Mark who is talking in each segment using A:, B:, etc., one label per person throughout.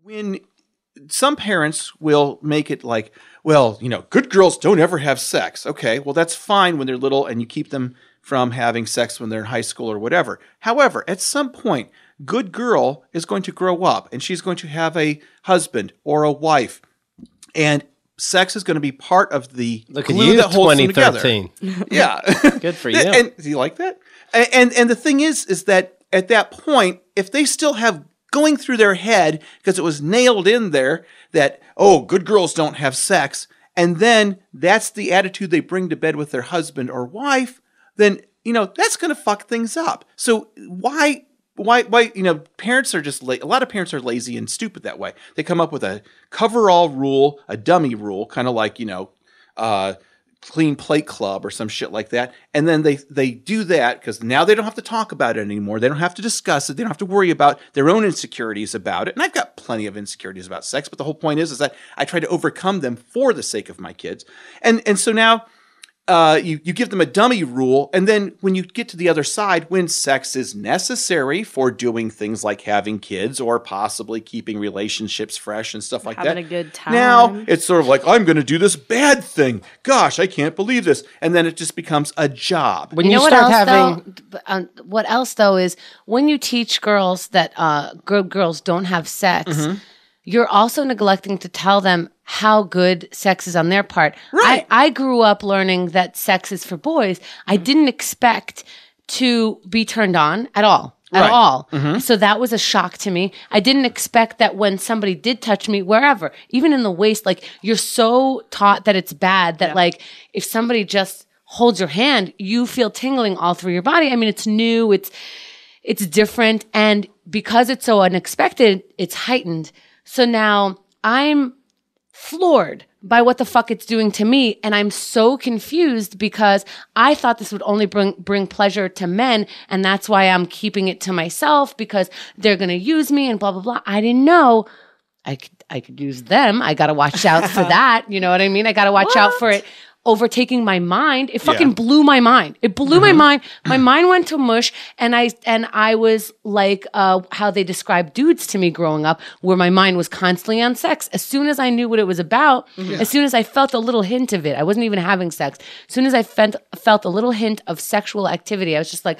A: when some parents will make it like, well, good girls don't ever have sex. Okay, well, that's fine when they're little and you keep them from having sex when they're in high school or whatever. However, at some point, good girl is going to grow up and she's going to have a husband or a wife. And sex is going to be part of the glue that holds them together.
B: 2013.
A: Yeah.
B: Good for you.
A: And do you like that? And the thing is that at that point, if they still have going through their head, because it was nailed in there that, oh, good girls don't have sex, and then that's the attitude they bring to bed with their husband or wife, then, that's going to fuck things up. So why, parents are just, a lot of parents are lazy and stupid that way. They come up with a cover-all rule, a dummy rule, kind of like, clean plate club or some shit like that. And then they do that because now they don't have to talk about it anymore. They don't have to discuss it. They don't have to worry about their own insecurities about it. And I've got plenty of insecurities about sex, but the whole point is that I try to overcome them for the sake of my kids. And so now you give them a dummy rule, and then when you get to the other side, when sex is necessary for doing things like having kids or possibly keeping relationships fresh and stuff like that.
C: Having a good time.
A: Now it's sort of like, I'm going to do this bad thing. Gosh, I can't believe this. And then it just becomes a job.
D: When you start having... what else, though, is when you teach girls that good girls don't have sex, you're also neglecting to tell them how good sex is on their part.
A: Right.
D: I grew up learning that sex is for boys. I didn't expect to be turned on at all. At all. So that was a shock to me. I didn't expect that when somebody did touch me, wherever, even in the waist, like, you're so taught that it's bad that, like, if somebody just holds your hand, you feel tingling all through your body. I mean, it's new, it's different. And because it's so unexpected, it's heightened. So now I'm floored by what the fuck it's doing to me. And I'm so confused because I thought this would only bring pleasure to men. And that's why I'm keeping it to myself, because they're going to use me and blah, blah, blah. I didn't know I could use them. I got to watch out for that. You know what I mean? I got to watch out for it overtaking my mind. It fucking blew my mind. It blew my mind. My mind went to mush, and I was like how they described dudes to me growing up, where my mind was constantly on sex. As soon as I knew what it was about, as soon as I felt a little hint of it, I wasn't even having sex. As soon as I felt a little hint of sexual activity, I was just like,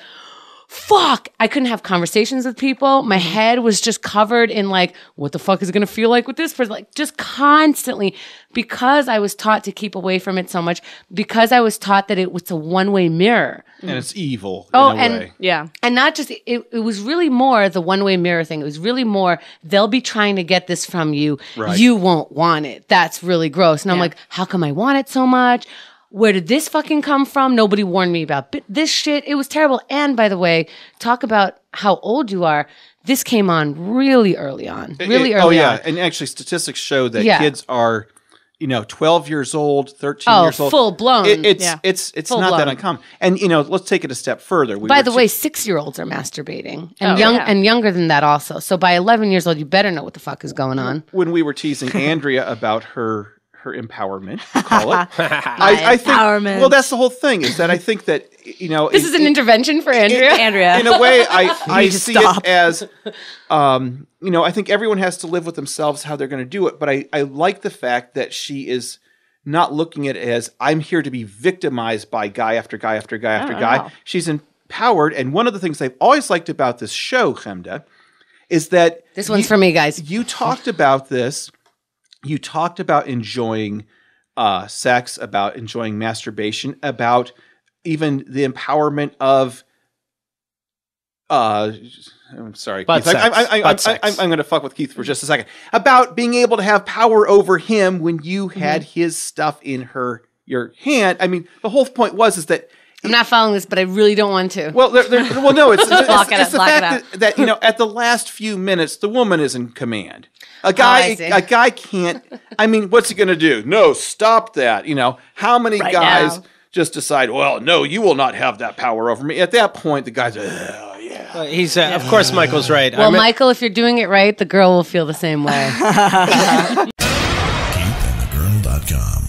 D: fuck, I couldn't have conversations with people. My head was just covered in like, what the fuck is it going to feel like with this person? Like, just constantly, because I was taught to keep away from it so much, because I was taught that it was a one-way mirror.
A: And it's evil
D: in
A: a way.
C: Yeah.
D: And not just, it was really more the one-way mirror thing. It was really more, they'll be trying to get this from you.
A: Right.
D: You won't want it. That's really gross. And I'm like, how come I want it so much? Where did this fucking come from? Nobody warned me about this shit. It was terrible. And by the way, talk about how old you are. This came on really early on. Really early on.
A: And actually statistics show that kids are, 12 years old, 13 years old.
D: Full blown.
A: It's
D: Full
A: not
D: blown.
A: that uncommon. And, let's take it a step further.
D: By the way, 6-year-olds are masturbating and and younger than that also. So by 11 years old, you better know what the fuck is going on.
A: When we were teasing Andrea about her empowerment, call it. I think,
C: empowerment.
A: Well, that's the whole thing, is that I think that,
D: This is an intervention for Andrea.
C: Andrea.
A: In a way, I see
C: stop.
A: it as, I think everyone has to live with themselves how they're going to do it. But I like the fact that she is not looking at it as, I'm here to be victimized by guy after guy after guy after guy.
C: know.
A: She's empowered. And one of the things I've always liked about this show, Chemda, is that...
D: This one's for me, guys.
A: You talked about this. You talked about enjoying sex, about enjoying masturbation, about even the empowerment of... I'm sorry,
B: Butt
A: Keith.
B: sex.
A: I'm going to fuck with Keith for just a second. About being able to have power over him when you had his stuff in your hand. I mean, the whole point is that...
D: I'm not following this, but I really don't want to.
A: Well, no, it's the
C: Block
A: fact that at the last few minutes, the woman is in command. A
D: I see.
A: guy can't. I mean, what's he going to do? No, stop that. How many
C: Right
A: guys
C: now.
A: just decide? Well, no, you will not have that power over me. At that point, the guy's, oh yeah.
B: He's of course, Michael's right.
D: Well, Michael, if you're doing it right, the girl will feel the same way.
E: KeithAndTheGirl.com